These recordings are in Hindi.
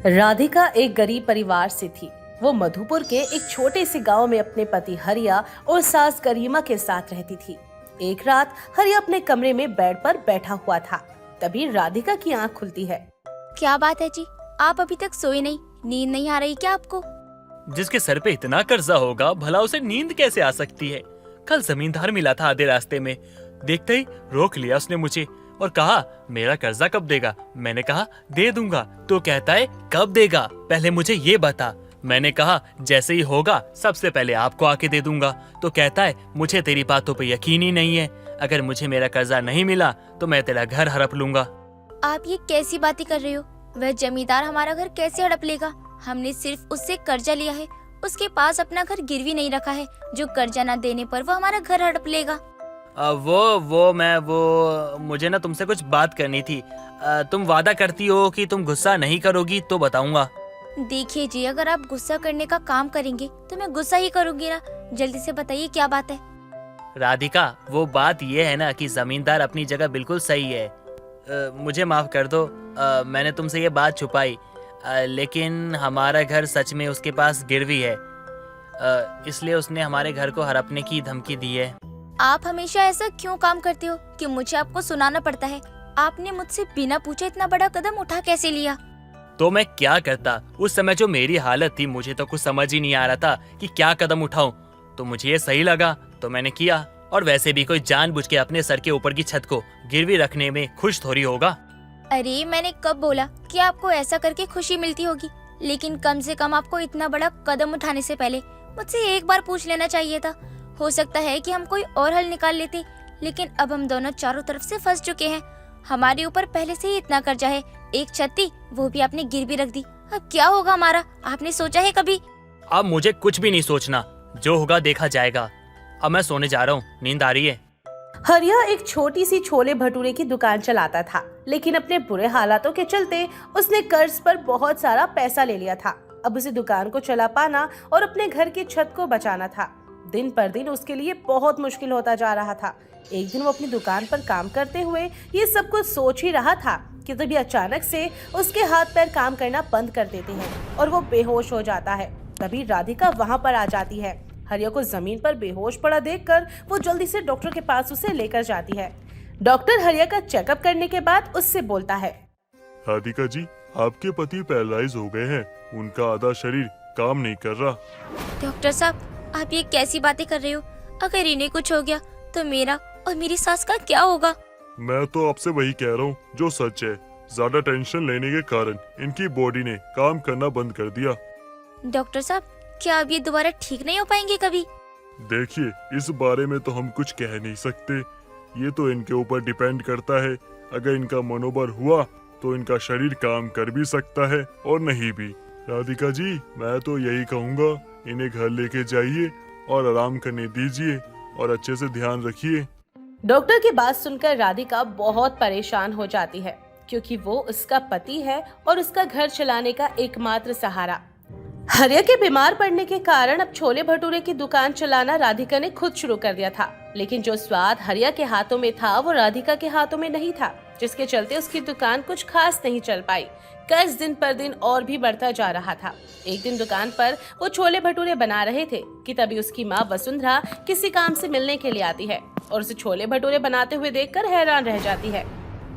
राधिका एक गरीब परिवार से थी। वो मधुपुर के एक छोटे से गांव में अपने पति हरिया और सास गरिमा के साथ रहती थी। एक रात हरिया अपने कमरे में बेड पर बैठा हुआ था। तभी राधिका की आंख खुलती है। क्या बात है जी, आप अभी तक सोए नहीं? नींद नहीं आ रही क्या आपको? जिसके सर पे इतना कर्जा होगा भला उसे नींद कैसे आ सकती है। कल जमींदार मिला था आधे रास्ते में, देखते ही रोक लिया उसने मुझे और कहा मेरा कर्जा कब देगा। मैंने कहा दे दूंगा। तो कहता है कब देगा, पहले मुझे ये बता। मैंने कहा जैसे ही होगा सबसे पहले आपको आके दे दूंगा। तो कहता है मुझे तेरी बातों पे यकीन ही नहीं है, अगर मुझे मेरा कर्जा नहीं मिला तो मैं तेरा घर हड़प लूंगा। आप ये कैसी बातें कर रहे हो? वह जमींदार हमारा घर कैसे हड़प लेगा? हमने सिर्फ उससे कर्जा लिया है, उसके पास अपना घर गिरवी नहीं रखा है जो कर्जा न देने पर वो हमारा घर हड़प लेगा। मुझे ना तुमसे कुछ बात करनी थी। तुम वादा करती हो कि तुम गुस्सा नहीं करोगी तो बताऊंगा। देखिए जी, अगर आप गुस्सा करने का काम करेंगे तो मैं गुस्सा ही करूंगी ना। जल्दी से बताइए क्या बात है। राधिका, वो बात ये है ना कि जमींदार अपनी जगह बिल्कुल सही है। मुझे माफ कर दो, मैंने तुमसे ये बात छुपाई। लेकिन हमारा घर सच में उसके पास गिरवी है, इसलिए उसने हमारे घर को हड़पने की धमकी दी है। आप हमेशा ऐसा क्यों काम करते हो कि मुझे आपको सुनाना पड़ता है? आपने मुझसे बिना पूछे इतना बड़ा कदम उठा कैसे लिया? तो मैं क्या करता, उस समय जो मेरी हालत थी मुझे तो कुछ समझ ही नहीं आ रहा था कि क्या कदम उठाऊं। तो मुझे ये सही लगा तो मैंने किया। और वैसे भी कोई जानबूझ के अपने सर के ऊपर की छत को गिरवी रखने में खुश थोड़ी होगा। अरे मैंने कब बोला कि आपको ऐसा करके खुशी मिलती होगी? लेकिन कम से कम आपको इतना बड़ा कदम उठाने से पहले मुझसे एक बार पूछ लेना चाहिए था। हो सकता है कि हम कोई और हल निकाल लेते, लेकिन अब हम दोनों चारों तरफ से फंस चुके हैं। हमारे ऊपर पहले से ही इतना कर्जा है, एक छत थी वो भी आपने गिरवी रख दी। अब क्या होगा हमारा, आपने सोचा है कभी? अब मुझे कुछ भी नहीं सोचना, जो होगा देखा जाएगा। अब मैं सोने जा रहा हूँ, नींद आ रही है। हरिया एक छोटी सी छोले भटूरे की दुकान चलाता था, लेकिन अपने बुरे हालातों के चलते उसने कर्ज पर बहुत सारा पैसा ले लिया था। अब उसे दुकान को चला पाना और अपने घर की छत को बचाना था। दिन पर दिन उसके लिए बहुत मुश्किल होता जा रहा था। एक दिन वो अपनी दुकान पर काम करते हुए ये सब कुछ सोच ही रहा था कि तभी अचानक से उसके हाथ पैर काम करना बंद कर देते हैं और वो बेहोश हो जाता है। तभी राधिका वहाँ पर आ जाती है। हरिया को जमीन पर बेहोश पड़ा देखकर वो जल्दी से डॉक्टर के पास उसे लेकर जाती है। डॉक्टर हरिया का चेकअप करने के बाद उससे बोलता है, राधिका जी, आपके पति पैरालाइज हो गए हैं, उनका आधा शरीर काम नहीं कर रहा। डॉक्टर साहब, आप ये कैसी बातें कर रहे हो? अगर इन्हें कुछ हो गया तो मेरा और मेरी सास का क्या होगा? मैं तो आपसे वही कह रहा हूँ जो सच है। ज्यादा टेंशन लेने के कारण इनकी बॉडी ने काम करना बंद कर दिया। डॉक्टर साहब, क्या अब ये दोबारा ठीक नहीं हो पाएंगे कभी? देखिए, इस बारे में तो हम कुछ कह नहीं सकते, ये तो इनके ऊपर डिपेंड करता है। अगर इनका मनोबल हुआ तो इनका शरीर काम कर भी सकता है और नहीं भी। राधिका जी, मैं तो यही कहूँगा, इन्हें घर लेके जाइए और आराम करने दीजिए और अच्छे से ध्यान रखिए। डॉक्टर की बात सुनकर राधिका बहुत परेशान हो जाती है, क्योंकि वो उसका पति है और उसका घर चलाने का एकमात्र सहारा। हरिया के बीमार पड़ने के कारण अब छोले भटूरे की दुकान चलाना राधिका ने खुद शुरू कर दिया था। लेकिन जो स्वाद हरिया के हाथों में था वो राधिका के हाथों में नहीं था, जिसके चलते उसकी दुकान कुछ खास नहीं चल पाई। कर्ज दिन पर दिन और भी बढ़ता जा रहा था। एक दिन दुकान पर वो छोले भटूरे बना रहे थे कि तभी उसकी माँ वसुंधरा किसी काम से मिलने के लिए आती है और उसे छोले भटूरे बनाते हुए देखकर हैरान रह जाती है।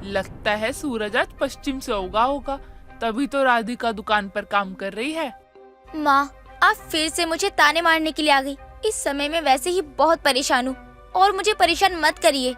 लगता है सूरज आज पश्चिम से उगा होगा, तभी तो राधिका दुकान पर काम कर रही है। माँ, आप फिर से मुझे ताने मारने के लिए आ गई। इस समय में वैसे ही बहुत परेशान हूँ और मुझे परेशान मत करिए।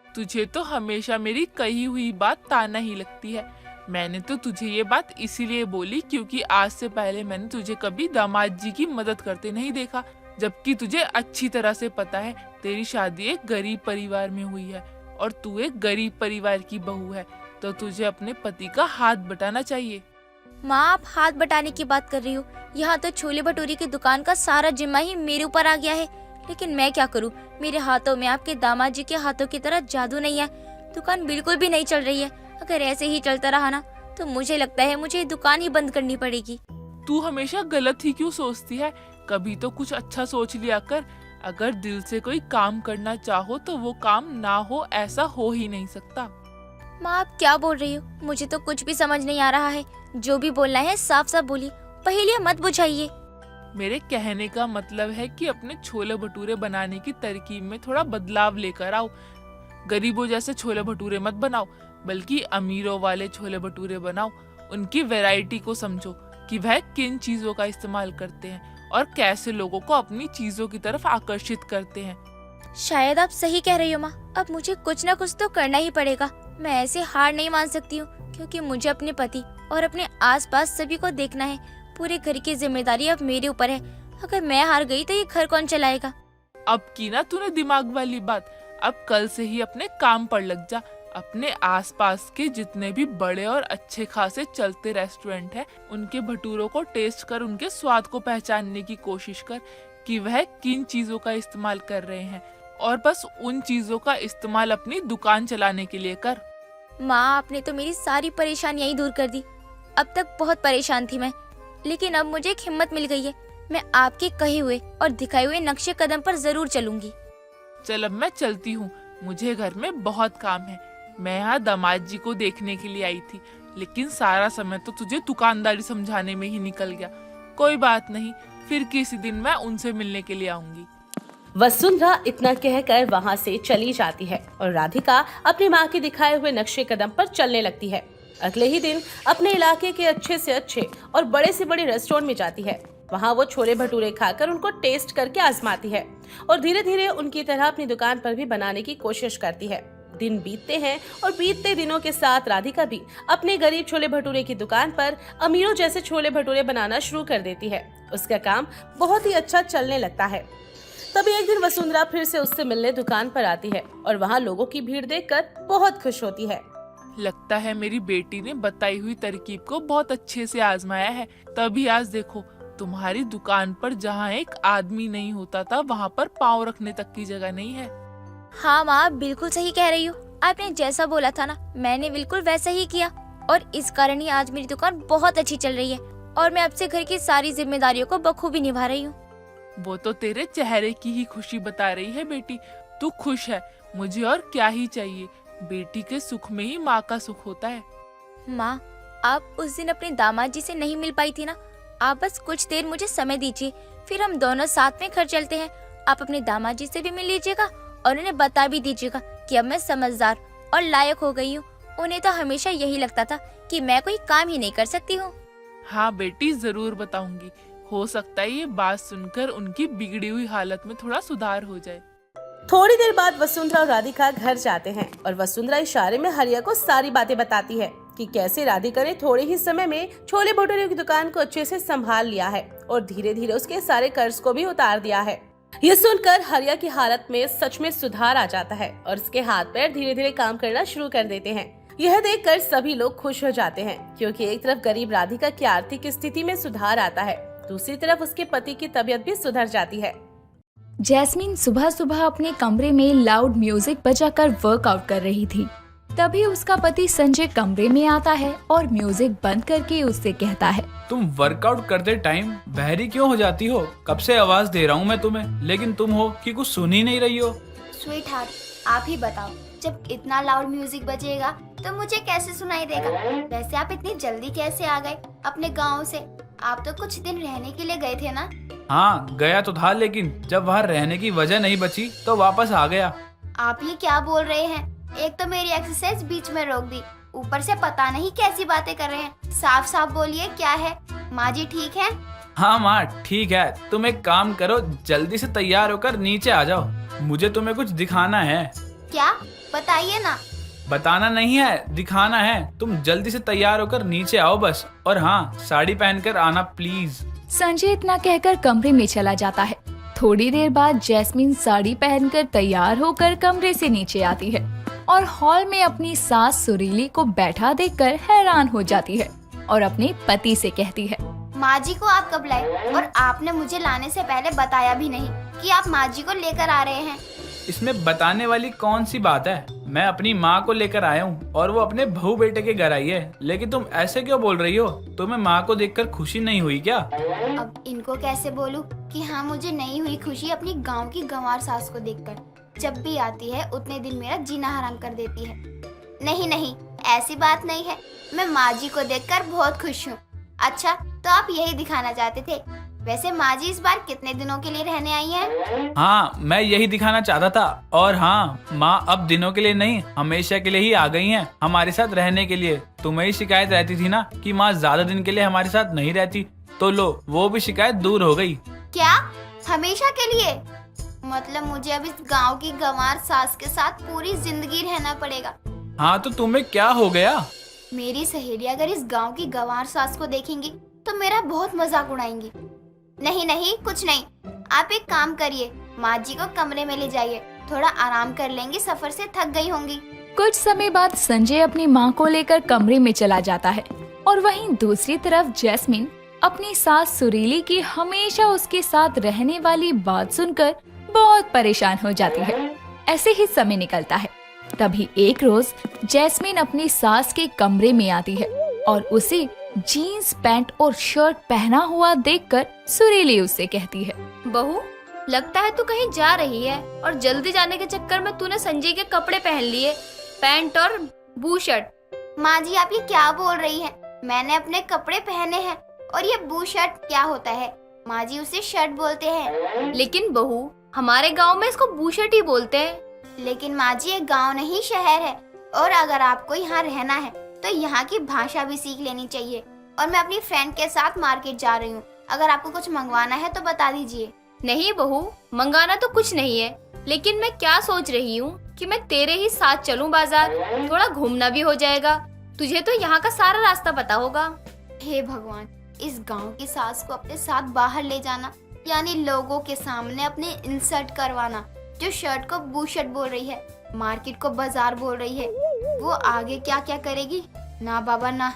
तुझे तो हमेशा मेरी कही हुई बात ताना ही लगती है। मैंने तो तुझे ये बात इसीलिए बोली क्योंकि आज से पहले मैंने तुझे कभी दामाद जी की मदद करते नहीं देखा, जबकि तुझे अच्छी तरह से पता है तेरी शादी एक गरीब परिवार में हुई है और तू एक गरीब परिवार की बहू है, तो तुझे अपने पति का हाथ बटाना चाहिए। माँ, आप हाथ बटाने की बात कर रही हो? यहाँ तो छोले भटूरे की दुकान का सारा जिम्मा ही मेरे ऊपर आ गया है। लेकिन मैं क्या करूँ, मेरे हाथों में आपके दामाद जी के हाथों की तरह जादू नहीं है। दुकान बिल्कुल भी नहीं चल रही है। अगर ऐसे ही चलता रहा ना तो मुझे लगता है मुझे दुकान ही बंद करनी पड़ेगी। तू हमेशा गलत ही क्यों सोचती है? कभी तो कुछ अच्छा सोच लिया कर। अगर दिल से कोई काम करना चाहो तो वो काम ना हो ऐसा हो ही नहीं सकता। माँ आप क्या बोल रही हो? मुझे तो कुछ भी समझ नहीं आ रहा है। जो भी बोलना है साफ साफ बोलिए, पहेलियाँ मत बुझाइए। मेरे कहने का मतलब है कि अपने छोले भटूरे बनाने की तरकीब में थोड़ा बदलाव लेकर आओ। गरीबों जैसे छोले भटूरे मत बनाओ, बल्कि अमीरों वाले छोले भटूरे बनाओ। उनकी वैरायटी को समझो कि वह किन चीजों का इस्तेमाल करते हैं और कैसे लोगों को अपनी चीजों की तरफ आकर्षित करते हैं। शायद आप सही कह रही हो माँ, अब मुझे कुछ ना कुछ तो करना ही पड़ेगा। मैं ऐसे हार नहीं मान सकती हूँ, क्योंकि मुझे अपने पति और अपने आसपास सभी को देखना है। पूरे घर की जिम्मेदारी अब मेरे ऊपर है। अगर मैं हार गई तो ये घर कौन चलाएगा? अब की ना तूने दिमाग वाली बात। अब कल से ही अपने काम पर लग जा। अपने आसपास के जितने भी बड़े और अच्छे खासे चलते रेस्टोरेंट हैं, उनके भटूरों को टेस्ट कर उनके स्वाद को पहचानने की कोशिश कर कि वह किन चीजों का इस्तेमाल कर रहे हैं, और बस उन चीजों का इस्तेमाल अपनी दुकान चलाने के लिए कर। माँ आपने तो मेरी सारी परेशानियां ही दूर कर दी। अब तक बहुत परेशान थी मैं, लेकिन अब मुझे एक हिम्मत मिल गई है। मैं आपके कहे हुए और दिखाए हुए नक्शे कदम पर जरूर चलूंगी। चल अब मैं चलती हूँ, मुझे घर में बहुत काम है। मैं यहाँ दामाद जी को देखने के लिए आई थी, लेकिन सारा समय तो तुझे दुकानदारी समझाने में ही निकल गया। कोई बात नहीं, फिर किसी दिन मैं उनसे मिलने के लिए आऊंगी। वसुंधरा इतना कहकर वहां से चली जाती है और राधिका अपनी माँ के दिखाए हुए नक्शे कदम पर चलने लगती है। अगले ही दिन अपने इलाके के अच्छे से अच्छे और बड़े से बड़े रेस्टोरेंट में जाती है। वहाँ वो छोले भटूरे खाकर उनको टेस्ट करके आजमाती है और धीरे धीरे उनकी तरह अपनी दुकान पर भी बनाने की कोशिश करती है। दिन बीतते हैं और बीतते दिनों के साथ राधिका भी अपने गरीब छोले भटूरे की दुकान पर अमीरों जैसे छोले भटूरे बनाना शुरू कर देती है। उसका काम बहुत ही अच्छा चलने लगता है। तभी एक दिन वसुंधरा फिर से उससे मिलने दुकान पर आती है और वहाँ लोगों की भीड़ देखकर बहुत खुश होती है। लगता है मेरी बेटी ने बताई हुई तरकीब को बहुत अच्छे से आजमाया है, तभी आज देखो तुम्हारी दुकान पर जहाँ एक आदमी नहीं होता था, वहाँ पर पाँव रखने तक की जगह नहीं है। हाँ माँ आप बिल्कुल सही कह रही हो। आपने जैसा बोला था ना, मैंने बिल्कुल वैसा ही किया, और इस कारण ही आज मेरी दुकान बहुत अच्छी चल रही है और मैं अब से घर की सारी जिम्मेदारियों को बखूबी निभा रही हूँ। वो तो तेरे चेहरे की ही खुशी बता रही है बेटी। तू खुश है, मुझे और क्या ही चाहिए। बेटी के सुख में ही माँ का सुख होता है। माँ आप उस दिन अपने दामाद जी से नहीं मिल पाई थी ना, आप बस कुछ देर मुझे समय दीजिए, फिर हम दोनों साथ में घर चलते हैं। आप अपने दामाद जी से भी मिल लीजिएगा और उन्हें बता भी दीजिएगा कि अब मैं समझदार और लायक हो गई हूँ। उन्हें तो हमेशा यही लगता था कि मैं कोई काम ही नहीं कर सकती हूँ। हाँ बेटी, जरूर बताऊंगी। हो सकता है ये बात सुनकर उनकी बिगड़ी हुई हालत में थोड़ा सुधार हो जाए। थोड़ी देर बाद वसुंधरा और राधिका घर जाते हैं और वसुंधरा इशारे में हरिया को सारी बातें बताती है कि कैसे राधिका ने थोड़े ही समय में छोले भटूरे की दुकान को अच्छे से संभाल लिया है और धीरे धीरे उसके सारे कर्ज को भी उतार दिया है। ये सुनकर हरिया की हालत में सच में सुधार आ जाता है और उसके हाथ पैर धीरे धीरे काम करना शुरू कर देते हैं। यह देखकर सभी लोग खुश हो जाते हैं, क्योंकि एक तरफ गरीब राधिका की आर्थिक स्थिति में सुधार आता है, दूसरी तरफ उसके पति की तबीयत भी सुधर जाती है। जैस्मीन सुबह सुबह अपने कमरे में लाउड म्यूजिक बजाकर वर्कआउट कर रही थी। तभी उसका पति संजय कमरे में आता है और म्यूजिक बंद करके उससे कहता है, तुम वर्कआउट करते टाइम बहरी क्यों हो जाती हो? कब से आवाज दे रहा हूँ मैं तुम्हें, लेकिन तुम हो कि कुछ सुन ही नहीं रही हो। स्वीट हार्ट, आप ही बताओ, जब इतना लाउड म्यूजिक बजेगा तो मुझे कैसे सुनाई देगा? वैसे आप इतनी जल्दी कैसे आ गए अपने गांव से? आप तो कुछ दिन रहने के लिए गए थे ना? हाँ गया तो था, लेकिन जब वहाँ रहने की वजह नहीं बची तो वापस आ गया। आप ये क्या बोल रहे हैं? एक तो मेरी एक्सरसाइज बीच में रोक दी, ऊपर से पता नहीं कैसी बातें कर रहे हैं। साफ साफ बोलिए, क्या है? माँ जी ठीक है? हाँ माँ ठीक है। तुम एक काम करो, जल्दी से तैयार होकर नीचे आ जाओ, मुझे तुम्हें कुछ दिखाना है। क्या? बताइए ना। बताना नहीं है, दिखाना है। तुम जल्दी से तैयार होकर नीचे आओ बस, और हाँ साड़ी पहनकर आना प्लीज। संजय इतना कहकर कमरे में चला जाता है। थोड़ी देर बाद जैस्मीन साड़ी पहनकर तैयार होकर कमरे से नीचे आती है और हॉल में अपनी सास सुरीली को बैठा देखकर हैरान हो जाती है और अपने पति से कहती है, माँ जी को आप कब लाए? और आपने मुझे लाने से पहले बताया भी नहीं कि आप माँ जी को लेकर आ रहे हैं। इसमें बताने वाली कौन सी बात है? मैं अपनी माँ को लेकर आया हूँ और वो अपने बहू बेटे के घर आई है। लेकिन तुम ऐसे क्यों बोल रही हो? तुम्हें माँ को देखकर खुशी नहीं हुई क्या? अब इनको कैसे बोलूं कि हाँ मुझे नहीं हुई खुशी अपनी गांव की गंवार सास को देखकर। जब भी आती है उतने दिन मेरा जीना हराम कर देती है। नहीं नहीं, ऐसी बात नहीं है, मैं माँ जी को देखकर बहुत खुश हूँ। अच्छा, तो आप यही दिखाना चाहते थे। वैसे माँ जी इस बार कितने दिनों के लिए रहने आई हैं? हाँ, मैं यही दिखाना चाहता था। और हाँ, माँ अब दिनों के लिए नहीं, हमेशा के लिए ही आ गई हैं हमारे साथ रहने के लिए। तुम्हें ही शिकायत रहती थी ना कि माँ ज्यादा दिन के लिए हमारे साथ नहीं रहती, तो लो वो भी शिकायत दूर हो गई। क्या हमेशा के लिए? मतलब मुझे अब इस गांव की गंवार सास के साथ पूरी जिंदगी रहना पड़ेगा। हाँ, तो तुम्हें क्या हो गया? मेरी सहेली अगर इस गांव की गंवार सास को देखेंगी तो मेरा बहुत मजाक उड़ाएंगी। नहीं नहीं, कुछ नहीं। आप एक काम करिए, माँ जी को कमरे में ले जाइए, थोड़ा आराम कर लेंगी, सफर से थक गई होंगी। कुछ समय बाद संजय अपनी माँ को लेकर कमरे में चला जाता है और वहीं दूसरी तरफ जैस्मिन अपनी सास सुरीली की हमेशा उसके साथ रहने वाली बात सुनकर बहुत परेशान हो जाती है। ऐसे ही समय निकलता है। तभी एक रोज जैस्मिन अपनी सास के कमरे में आती है और उसे जीन्स पैंट और शर्ट पहना हुआ देखकर सुरीली उससे कहती है, बहू, लगता है तू कहीं जा रही है और जल्दी जाने के चक्कर में तूने संजय के कपड़े पहन लिए, पैंट और बू शर्ट। माँ जी, आप ये क्या बोल रही हैं? मैंने अपने कपड़े पहने हैं। और ये बू शर्ट क्या होता है? माँ जी उसे शर्ट बोलते हैं। लेकिन बहू, हमारे गांव में इसको बू शर्ट ही बोलते हैं। लेकिन माँ जी, ये गांव नहीं शहर है, और अगर आपको यहाँ रहना है तो यहाँ की भाषा भी सीख लेनी चाहिए। और मैं अपनी फ्रेंड के साथ मार्केट जा रही हूँ, अगर आपको कुछ मंगवाना है तो बता दीजिए। नहीं बहू, मंगाना तो कुछ नहीं है, लेकिन मैं क्या सोच रही हूँ कि मैं तेरे ही साथ चलूं बाजार, थोड़ा घूमना भी हो जाएगा। तुझे तो यहाँ का सारा रास्ता पता होगा। हे भगवान, इस गांव की सास को अपने साथ बाहर ले जाना, यानी लोगों के सामने अपने इंसल्ट करवाना। जो शर्ट को बू शर्ट बोल रही है, मार्केट को बाजार बोल रही है, वो आगे क्या क्या करेगी। ना बाबा ना।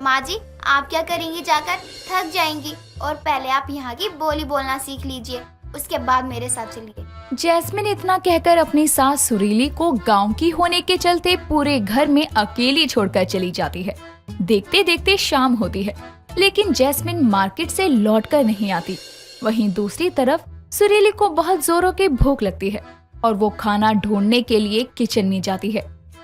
माँ जी, आप क्या करेंगी जाकर? थक जाएंगी। और पहले आप यहाँ की बोली बोलना सीख लीजिए, उसके बाद मेरे साथ चलिए। जैस्मिन इतना कहकर अपनी सास सुरीली को गांव की होने के चलते पूरे घर में अकेली छोड़कर चली जाती है। देखते देखते शाम होती है, लेकिन जैस्मिन मार्केट से लौटकर नहीं आती। वहीं दूसरी तरफ सुरीली को बहुत जोरों की भूख लगती है और वो खाना ढूंढने के लिए किचन में जाती है,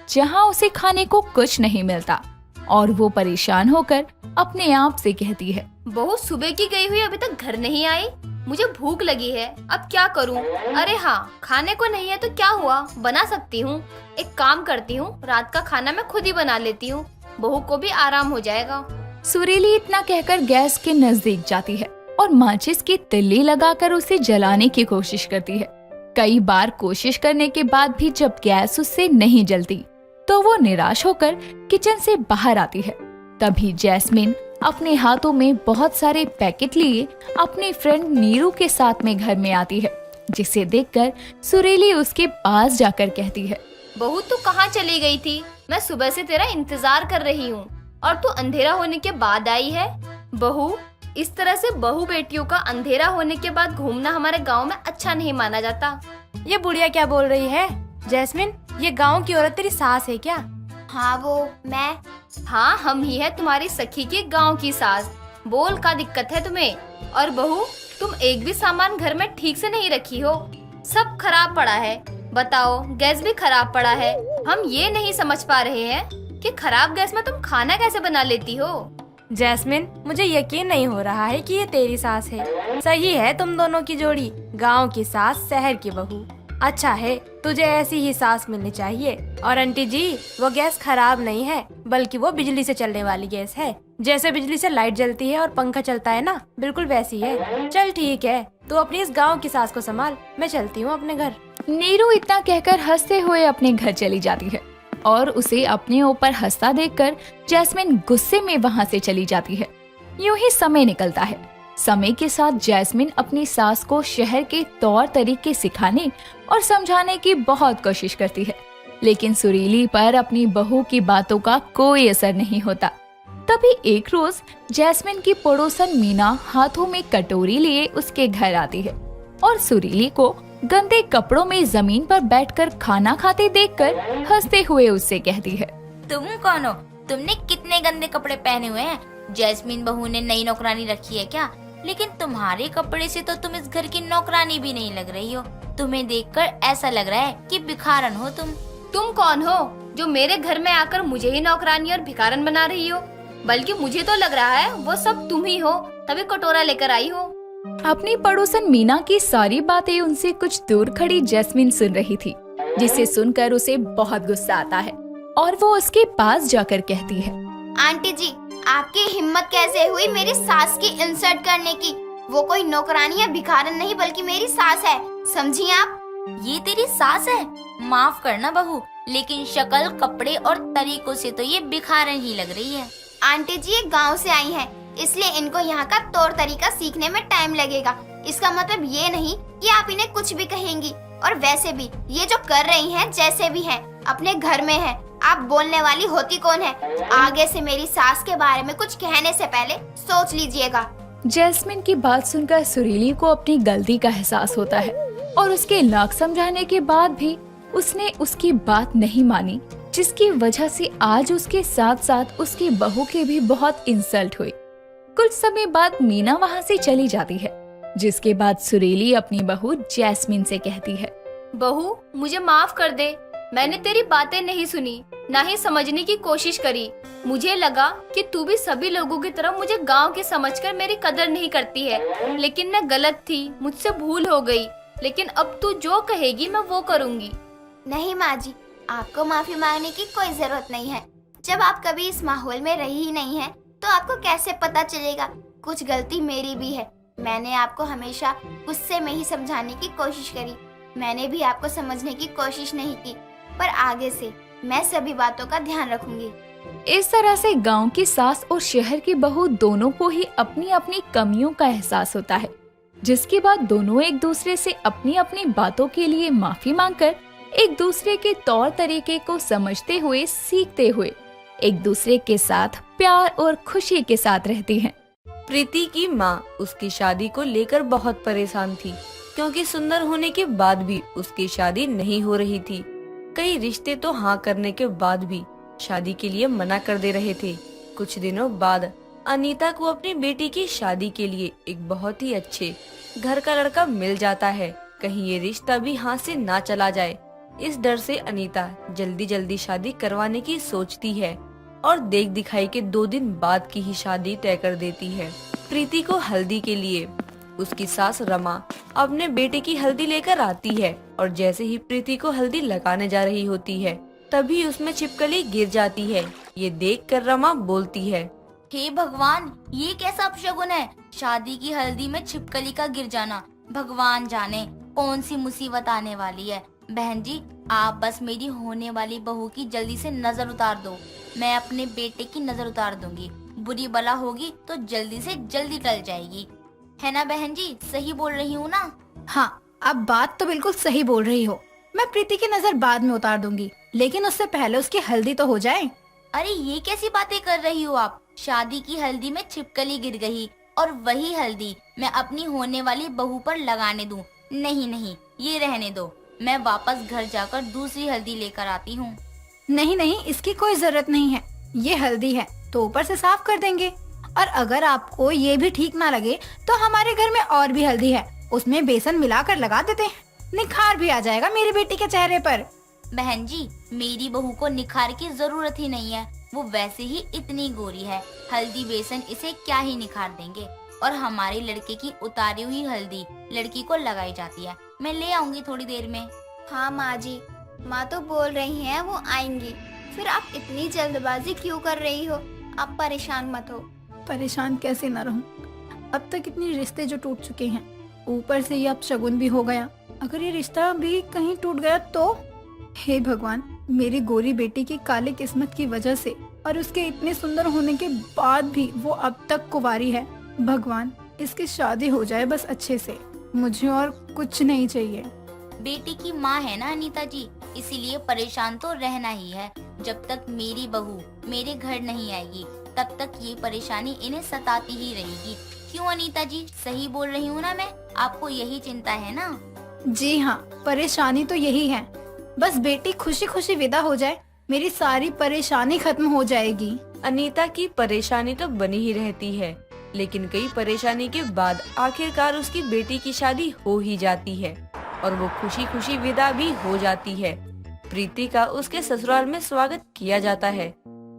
जहां उसे खाने को कुछ नहीं मिलता और वो परेशान होकर अपने आप से कहती है, बहू सुबह की गई हुई अभी तक घर नहीं आई, मुझे भूख लगी है, अब क्या करूं? अरे हाँ, खाने को नहीं है तो क्या हुआ, बना सकती हूँ। एक काम करती हूँ, रात का खाना मैं खुद ही बना लेती हूँ, बहू को भी आराम हो जाएगा। सुरीली इतना कहकर गैस के नजदीक जाती है और माचिस की तिल्ली लगाकर उसे जलाने की कोशिश करती है। कई बार कोशिश करने के बाद भी जब गैस उससे नहीं जलती तो वो निराश होकर किचन से बाहर आती है। तभी जैस्मिन अपने हाथों में बहुत सारे पैकेट लिए अपने फ्रेंड नीरू के साथ में घर में आती है, जिसे देखकर सुरीली उसके पास जाकर कहती है, बहू तू कहाँ चली गई थी? मैं सुबह से तेरा इंतजार कर रही हूँ और तू अंधेरा होने के बाद आई है। बहू, इस तरह से बहू बेटियों का अंधेरा होने के बाद घूमना हमारे गांव में अच्छा नहीं माना जाता। ये बुढ़िया क्या बोल रही है? जैस्मिन, ये गांव की औरत तेरी सास है क्या? हाँ, वो मैं। हाँ, हम ही है तुम्हारी सखी की गांव की सास। बोल, का दिक्कत है तुम्हें? और बहू, तुम एक भी सामान घर में ठीक से नहीं रखी हो, सब खराब पड़ा है। बताओ, गैस भी खराब पड़ा है। हम ये नहीं समझ पा रहे हैं कि खराब गैस में तुम खाना कैसे बना लेती हो। जैस्मिन, मुझे यकीन नहीं हो रहा है कि ये तेरी सास है। सही है तुम दोनों की जोड़ी, गांव की सास शहर की बहू। अच्छा है, तुझे ऐसी ही सास मिलनी चाहिए। और आंटी जी, वो गैस खराब नहीं है, बल्कि वो बिजली से चलने वाली गैस है। जैसे बिजली से लाइट जलती है और पंखा चलता है ना, बिल्कुल वैसी है। चल ठीक है, तू अपनी इस गांव की सास को संभाल, मैं चलती हूँ अपने घर। नीरू इतना कहकर हंसते हुए अपने घर चली जाती है और उसे अपने ऊपर हंसता देखकर जैस्मिन गुस्से में वहाँ से चली जाती है। यूं ही समय निकलता है। समय के साथ जैस्मिन अपनी सास को शहर के तौर तरीके सिखाने और समझाने की बहुत कोशिश करती है, लेकिन सुरीली पर अपनी बहू की बातों का कोई असर नहीं होता। तभी एक रोज जैस्मिन की पड़ोसन मीना हाथों में कटोरी लिए उसके घर आती है और सुरीली को गंदे कपड़ों में जमीन पर बैठकर खाना खाते देखकर हंसते हुए उससे कहती है, तुम कौन हो? तुमने कितने गंदे कपड़े पहने हुए हैं? जैस्मिन बहू ने नई नौकरानी रखी है क्या? लेकिन तुम्हारे कपड़े से तो तुम इस घर की नौकरानी भी नहीं लग रही हो। तुम्हें देखकर ऐसा लग रहा है कि भिखारन हो तुम। तुम कौन हो? जो मेरे घर में आकर मुझे ही नौकरानी और भिखारन बना रही हो। बल्कि मुझे तो लग रहा है वो सब तुम ही हो, तभी कटोरा लेकर आई हो। अपनी पड़ोसन मीना की सारी बातें उनसे कुछ दूर खड़ी जैस्मिन सुन रही थी, जिसे सुनकर उसे बहुत गुस्सा आता है और वो उसके पास जाकर कहती है, आंटी जी, आपकी हिम्मत कैसे हुई मेरी सास की इंसल्ट करने की? वो कोई नौकरानी या भिखारन नहीं बल्कि मेरी सास है, समझी आप? ये तेरी सास है? माफ करना बहू, लेकिन शक्ल, कपड़े और तरीकों से तो ये भिखारन ही लग रही है। आंटी जी ये गांव से आई हैं, इसलिए इनको यहाँ का तौर तरीका सीखने में टाइम लगेगा। इसका मतलब ये नहीं कि आप इन्हें कुछ भी कहेंगी। और वैसे भी ये जो कर रही हैं, जैसे भी हैं, अपने घर में हैं, आप बोलने वाली होती कौन है? आगे से मेरी सास के बारे में कुछ कहने से पहले सोच लीजिएगा। जैस्मिन की बात सुनकर सुरीली को अपनी गलती का एहसास होता है और उसके लाख समझाने के बाद भी उसने उसकी बात नहीं मानी, जिसकी वजह से आज उसके साथ साथ उसकी बहू की भी बहुत इंसल्ट हुई। कुछ समय बाद मीना वहाँ से चली जाती है, जिसके बाद सुरीली अपनी बहू जैस्मिन से कहती है, बहू मुझे माफ कर दे, मैंने तेरी बातें नहीं सुनी, ना ही समझने की कोशिश करी। मुझे लगा कि तू भी सभी लोगों की तरह मुझे गांव के समझकर मेरी कदर नहीं करती है, लेकिन मैं गलत थी, मुझसे भूल हो गई। लेकिन अब तू जो कहेगी मैं वो करूँगी। नहीं माँ जी, आपको माफी मांगने की कोई जरूरत नहीं है। जब आप कभी इस माहौल में रही ही नहीं है तो आपको कैसे पता चलेगा? कुछ गलती मेरी भी है। मैंने आपको हमेशा गुस्से में ही समझाने की कोशिश करी, मैंने भी आपको समझने की कोशिश नहीं की, पर आगे से मैं सभी बातों का ध्यान रखूंगी। इस तरह से गांव की सास और शहर की बहू दोनों को ही अपनी अपनी कमियों का एहसास होता है, जिसके बाद दोनों एक दूसरे से अपनी अपनी बातों के लिए माफी मांगकर एक दूसरे के तौर तरीके को समझते हुए, सीखते हुए एक दूसरे के साथ प्यार और खुशी के साथ रहती हैं। प्रीति की माँ उसकी शादी को लेकर बहुत परेशान थी, क्योंकि सुंदर होने के बाद भी उसकी शादी नहीं हो रही थी। कई रिश्ते तो हाँ करने के बाद भी शादी के लिए मना कर दे रहे थे। कुछ दिनों बाद अनीता को अपनी बेटी की शादी के लिए एक बहुत ही अच्छे घर का लड़का मिल जाता है। कहीं ये रिश्ता भी हाथ से ना चला जाए, इस डर से अनीता जल्दी जल्दी शादी करवाने की सोचती है और देख दिखाई के 2 दिन बाद की ही शादी तय कर देती है। प्रीति को हल्दी के लिए उसकी सास रमा अपने बेटे की हल्दी लेकर आती है और जैसे ही प्रीति को हल्दी लगाने जा रही होती है, तभी उसमें छिपकली गिर जाती है। ये देखकर रमा बोलती है, हे भगवान, ये कैसा अपशगुन है? शादी की हल्दी में छिपकली का गिर जाना, भगवान जाने कौन सी मुसीबत आने वाली है। बहन जी, आप बस मेरी होने वाली बहू की जल्दी से नजर उतार दो, मैं अपने बेटे की नजर उतार दूंगी। बुरी बला होगी तो जल्दी से जल्दी टल जाएगी, है ना बहन जी? सही बोल रही हूँ ना? हाँ, अब बात तो बिल्कुल सही बोल रही हो। मैं प्रीति की नजर बाद में उतार दूंगी, लेकिन उससे पहले उसकी हल्दी तो हो जाए। अरे ये कैसी बातें कर रही हो आप? शादी की हल्दी में छिपकली गिर गई और वही हल्दी मैं अपनी होने वाली बहू पर लगाने दूं? नहीं नहीं, ये रहने दो, मैं वापस घर जाकर दूसरी हल्दी लेकर आती हूँ। नहीं नहीं, इसकी कोई जरूरत नहीं है। ये हल्दी है तो ऊपर से साफ कर देंगे, और अगर आपको ये भी ठीक ना लगे तो हमारे घर में और भी हल्दी है, उसमें बेसन मिलाकर लगा देते हैं, निखार भी आ जाएगा मेरी बेटी के चेहरे पर। बहन जी, मेरी बहू को निखार की जरूरत ही नहीं है, वो वैसे ही इतनी गोरी है। हल्दी बेसन इसे क्या ही निखार देंगे। और हमारे लड़के की उतारी हुई हल्दी लड़की को लगाई जाती है, मैं ले आऊंगी थोड़ी देर में। हाँ माँ जी, माँ तो बोल रही हैं वो आएंगी, फिर आप इतनी जल्दबाजी क्यों कर रही हो? आप परेशान मत हो। परेशान कैसे न रहूं, अब तक इतने रिश्ते जो टूट चुके हैं, ऊपर से ये अब शगुन भी हो गया। अगर ये रिश्ता भी कहीं टूट गया तो? हे भगवान, मेरी गोरी बेटी की काली किस्मत की वजह से और उसके इतने सुंदर होने के बाद भी वो अब तक कुंवारी है। भगवान, इसकी शादी हो जाए बस अच्छे से, मुझे और कुछ नहीं चाहिए। बेटी की माँ है ना अनीता जी, इसीलिए परेशान तो रहना ही है। जब तक मेरी बहू मेरे घर नहीं आएगी तब तक ये परेशानी इन्हें सताती ही रहेगी। क्यों अनीता जी, सही बोल रही हूँ ना मैं? आपको यही चिंता है ना? जी हाँ, परेशानी तो यही है, बस बेटी खुशी खुशी विदा हो जाए, मेरी सारी परेशानी खत्म हो जाएगी। अनीता की परेशानी तो बनी ही रहती है, लेकिन कई परेशानी के बाद आखिरकार उसकी बेटी की शादी हो ही जाती है और वो खुशी खुशी विदा भी हो जाती है। प्रीति का उसके ससुराल में स्वागत किया जाता है।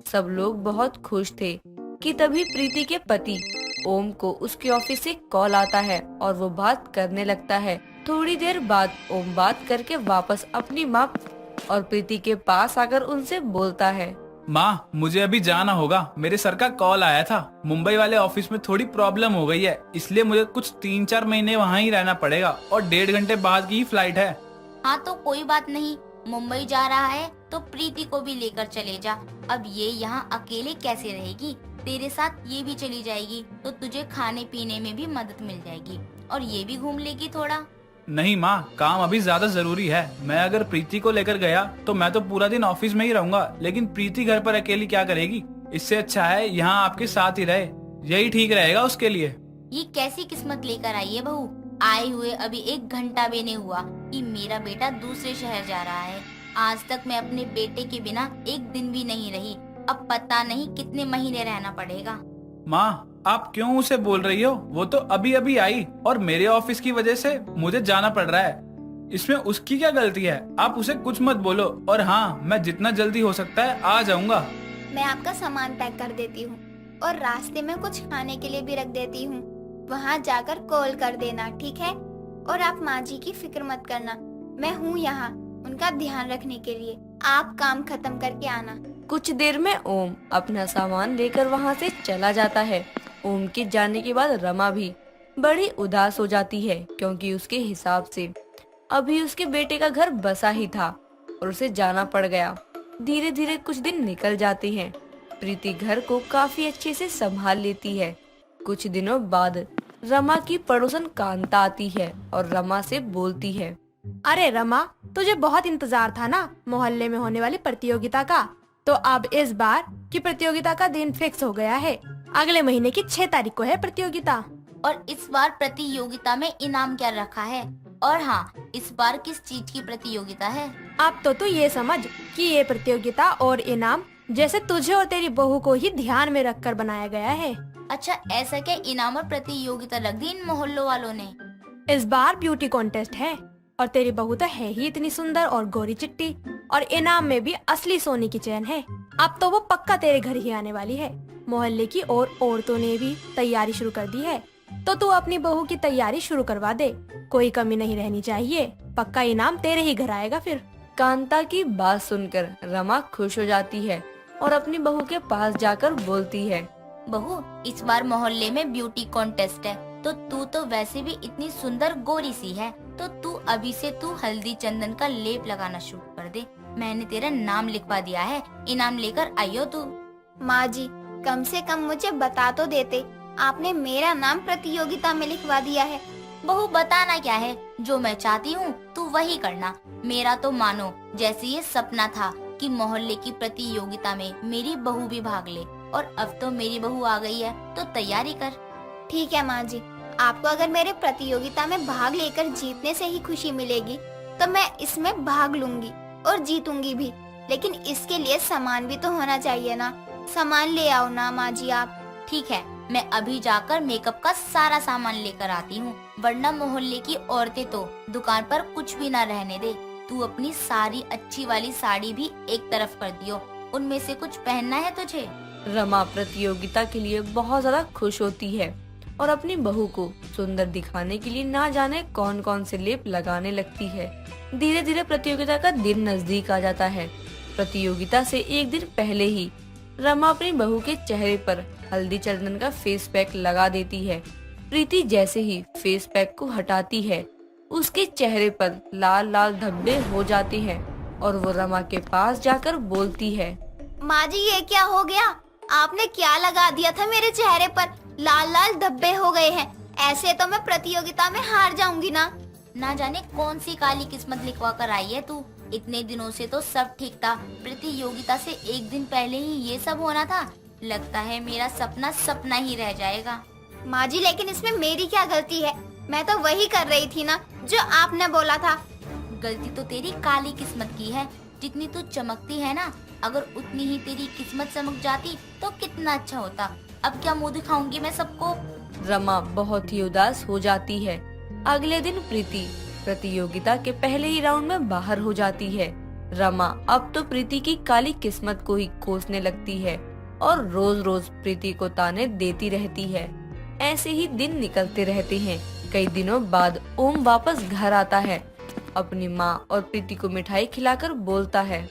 सब लोग बहुत खुश थे कि तभी प्रीति के पति ओम को उसके ऑफिस से कॉल आता है और वो बात करने लगता है। थोड़ी देर बाद ओम बात करके वापस अपनी माँ और प्रीति के पास आकर उनसे बोलता है, माँ मुझे अभी जाना होगा, मेरे सर का कॉल आया था। मुंबई वाले ऑफिस में थोड़ी प्रॉब्लम हो गई है, इसलिए मुझे कुछ 3-4 महीने वहाँ ही रहना पड़ेगा और 1.5 घंटे बाद की ही फ्लाइट है। हाँ तो कोई बात नहीं, मुंबई जा रहा है तो प्रीति को भी लेकर चले जा। अब ये यहाँ अकेले कैसे रहेगी, तेरे साथ ये भी चली जाएगी तो तुझे खाने पीने में भी मदद मिल जाएगी और ये भी घूम लेगी थोड़ा। नहीं माँ, काम अभी ज्यादा जरूरी है। मैं अगर प्रीति को लेकर गया तो मैं तो पूरा दिन ऑफिस में ही रहूंगा, लेकिन प्रीति घर पर अकेली क्या करेगी। इससे अच्छा है यहाँ आपके साथ ही रहे, यही ठीक रहेगा उसके लिए। ये कैसी किस्मत लेकर आई है बहू, आए हुए अभी 1 घंटा भी नहीं हुआ कि मेरा बेटा दूसरे शहर जा रहा है। आज तक मैं अपने बेटे के बिना एक दिन भी नहीं रही, अब पता नहीं कितने महीने रहना पड़ेगा। माँ आप क्यों उसे बोल रही हो, वो तो अभी अभी आई और मेरे ऑफिस की वजह से मुझे जाना पड़ रहा है। इसमें उसकी क्या गलती है, आप उसे कुछ मत बोलो। और हाँ, मैं जितना जल्दी हो सकता है आ जाऊंगा। मैं आपका सामान पैक कर देती हूँ और रास्ते में कुछ खाने के लिए भी रख देती हूँ। वहाँ जाकर कॉल कर देना, ठीक है? और आप माँ जी की फिक्र मत करना, मैं हूँ यहाँ उनका ध्यान रखने के लिए। आप काम खत्म करके आना। कुछ देर में ओम अपना सामान लेकर वहाँ से चला जाता है। ओम के जाने के बाद रमा भी बड़ी उदास हो जाती है, क्योंकि उसके हिसाब से अभी उसके बेटे का घर बसा ही था और उसे जाना पड़ गया। धीरे धीरे कुछ दिन निकल जाते हैं। प्रीति घर को काफी अच्छे से संभाल लेती है। कुछ दिनों बाद रमा की पड़ोसन कांता आती है और रमा से बोलती है, अरे रमा, तुझे बहुत इंतजार था ना मोहल्ले में होने वाली प्रतियोगिता का। तो अब इस बार की प्रतियोगिता का दिन फिक्स हो गया है। अगले महीने की 6 तारीख को है प्रतियोगिता। और इस बार प्रतियोगिता में इनाम क्या रखा है? और हाँ, इस बार किस चीज की प्रतियोगिता है? अब तो तू ये समझ कि ये प्रतियोगिता और इनाम जैसे तुझे और तेरी बहू को ही ध्यान में रखकर बनाया गया है। अच्छा, ऐसा क्या इनाम और प्रतियोगिता रख दी इन मोहल्लों वालों ने? इस बार ब्यूटी कॉन्टेस्ट है और तेरी बहू तो है ही इतनी सुंदर और गोरी चिट्टी, और इनाम में भी असली सोने की चैन है। अब तो वो पक्का तेरे घर ही आने वाली है। मोहल्ले की और औरतों ने भी तैयारी शुरू कर दी है, तो तू अपनी बहू की तैयारी शुरू करवा दे, कोई कमी नहीं रहनी चाहिए। पक्का इनाम तेरे ही घर आएगा फिर। कांता की बात सुनकर रमा खुश हो जाती है और अपनी बहू के पास जाकर बोलती है, बहू, इस बार मोहल्ले में ब्यूटी कॉन्टेस्ट है, तो तू तो वैसे भी इतनी सुंदर गोरी सी है, तो तू अभी से तू हल्दी चंदन का लेप लगाना शुरू कर दे। मैंने तेरा नाम लिखवा दिया है, इनाम लेकर आइयो तू। माँ जी, कम से कम मुझे बता तो देते, आपने मेरा नाम प्रतियोगिता में लिखवा दिया है। बहू, बताना क्या है, जो मैं चाहती हूँ तू वही करना। मेरा तो मानो जैसे ये सपना था कि मोहल्ले की प्रतियोगिता में मेरी बहू भी भाग ले, और अब तो मेरी बहू आ गई है, तो तैयारी कर। ठीक है माँ जी, आपको अगर मेरे प्रतियोगिता में भाग लेकर जीतने से ही खुशी मिलेगी तो मैं इसमें भाग लूंगी और जीतूंगी भी, लेकिन इसके लिए सामान भी तो होना चाहिए ना। सामान ले आओ ना माँ जी आप। ठीक है, मैं अभी जाकर मेकअप का सारा सामान लेकर आती हूँ, वरना मोहल्ले की औरतें तो दुकान पर कुछ भी ना रहने दे। तू अपनी सारी अच्छी वाली साड़ी भी एक तरफ कर दियो, उनमें से कुछ पहनना है तुझे। रमा प्रतियोगिता के लिए बहुत ज्यादा खुश होती है और अपनी बहू को सुंदर दिखाने के लिए ना जाने कौन कौन से लेप लगाने लगती है। धीरे धीरे प्रतियोगिता का दिन नजदीक आ जाता है। प्रतियोगिता से एक दिन पहले ही रमा अपनी बहू के चेहरे पर हल्दी चंदन का फेस पैक लगा देती है। प्रीति जैसे ही फेस पैक को हटाती है, उसके चेहरे पर लाल लाल धब्बे हो जाते हैं और वो रमा के पास जाकर बोलती है, माँ जी ये क्या हो गया? आपने क्या लगा दिया था मेरे चेहरे पर? लाल लाल धब्बे हो गए हैं। ऐसे तो मैं प्रतियोगिता में हार जाऊंगी ना। ना जाने कौन सी काली किस्मत लिखवा कर आई है तू। इतने दिनों से तो सब ठीक था, प्रतियोगिता से एक दिन पहले ही ये सब होना था। लगता है मेरा सपना सपना ही रह जाएगा। माँ जी, लेकिन इसमें मेरी क्या गलती है? मैं तो वही कर रही थी ना जो आपने बोला था। गलती तो तेरी काली किस्मत की है। जितनी तू चमकती है ना, अगर उतनी ही तेरी किस्मत चमक जाती तो कितना अच्छा होता। अब क्या मुंह दिखाऊंगी मैं सबको। रमा बहुत ही उदास हो जाती है। अगले दिन प्रीति प्रतियोगिता के पहले ही राउंड में बाहर हो जाती है। रमा अब तो प्रीति की काली किस्मत को ही कोसने लगती है और रोज रोज प्रीति को ताने देती रहती है। ऐसे ही दिन निकलते रहते हैं। कई दिनों बाद ओम वापस घर आता है। अपनी माँ और प्रीति को मिठाई खिलाकर बोलता है,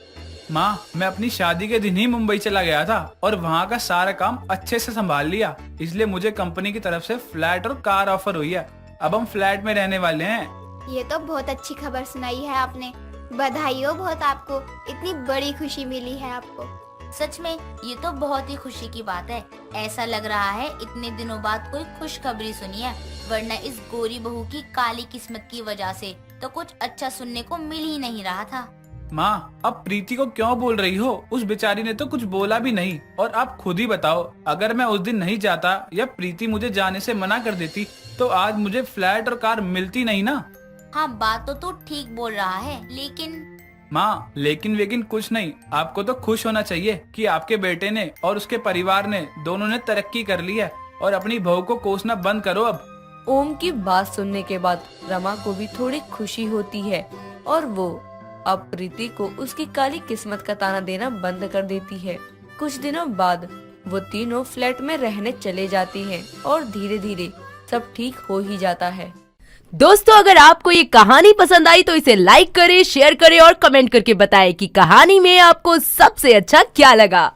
माँ, मैं अपनी शादी के दिन ही मुंबई चला गया था और वहाँ का सारा काम अच्छे से संभाल लिया, इसलिए मुझे कंपनी की तरफ से फ्लैट और कार ऑफर हुई है। अब हम फ्लैट में रहने वाले हैं। ये तो बहुत अच्छी खबर सुनाई है आपने। बधाई हो बहुत आपको, इतनी बड़ी खुशी मिली है आपको। सच में ये तो बहुत ही खुशी की बात है। ऐसा लग रहा है इतने दिनों बाद कोई खुशखबरी सुनी है, वरना इस गोरी बहू की काली किस्मत की वजह से तो कुछ अच्छा सुनने को मिल ही नहीं रहा था। माँ, अब प्रीति को क्यों बोल रही हो? उस बेचारी ने तो कुछ बोला भी नहीं। और आप खुद ही बताओ, अगर मैं उस दिन नहीं जाता या प्रीति मुझे जाने से मना कर देती तो आज मुझे फ्लैट और कार मिलती नहीं ना। हाँ, बात तो तू ठीक बोल रहा है, लेकिन माँ, लेकिन कुछ नहीं। आपको तो खुश होना चाहिए कि आपके बेटे ने और उसके परिवार ने दोनों ने तरक्की कर ली है। और अपनी बहू को कोसना बंद करो अब। ओम की बात सुनने के बाद रमा को भी थोड़ी खुशी होती है और वो अब प्रीति को उसकी काली किस्मत का ताना देना बंद कर देती है। कुछ दिनों बाद वो तीनों फ्लैट में रहने चले जाती हैं और धीरे धीरे सब ठीक हो ही जाता है। दोस्तों, अगर आपको ये कहानी पसंद आई तो इसे लाइक करें, शेयर करें और कमेंट करके बताएं कि कहानी में आपको सबसे अच्छा क्या लगा।